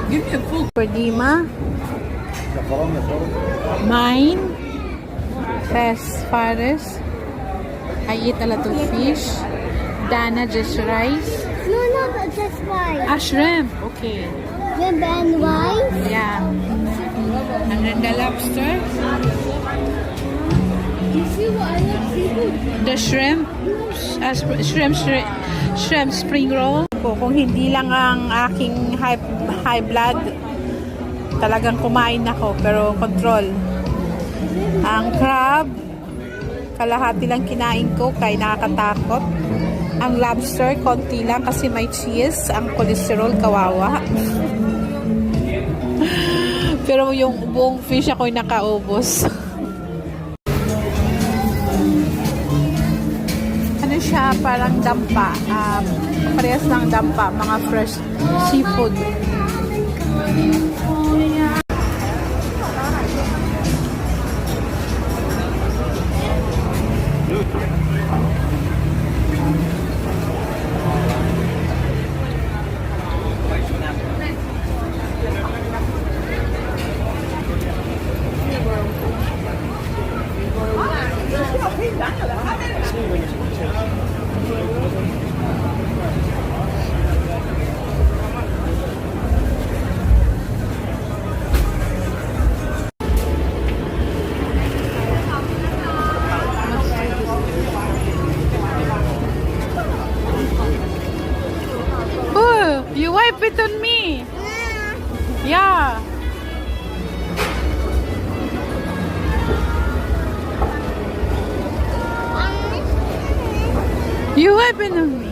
Give me a full. Perdima. Mine. Fes Fares. I eat a lot of fish. Dana just rice. No, just rice. Shrimp. Okay. Shrimp and rice. Yeah. And then the lobster. You see what I love seafood? The shrimp. Shrimp spring roll. Kung hindi lang ang aking high blood, talagang kumain ako, pero control. Ang crab, kalahati lang kinain ko kaya nakakatakot. Ang lobster, konti lang kasi may cheese. Ang cholesterol, kawawa. Pero yung buong fish ako'y nakaubos. Ano siya, parang dampa. Parehas ng dampa, mga fresh seafood. Oh, you wipe it on me. Yeah. You wipe it on me.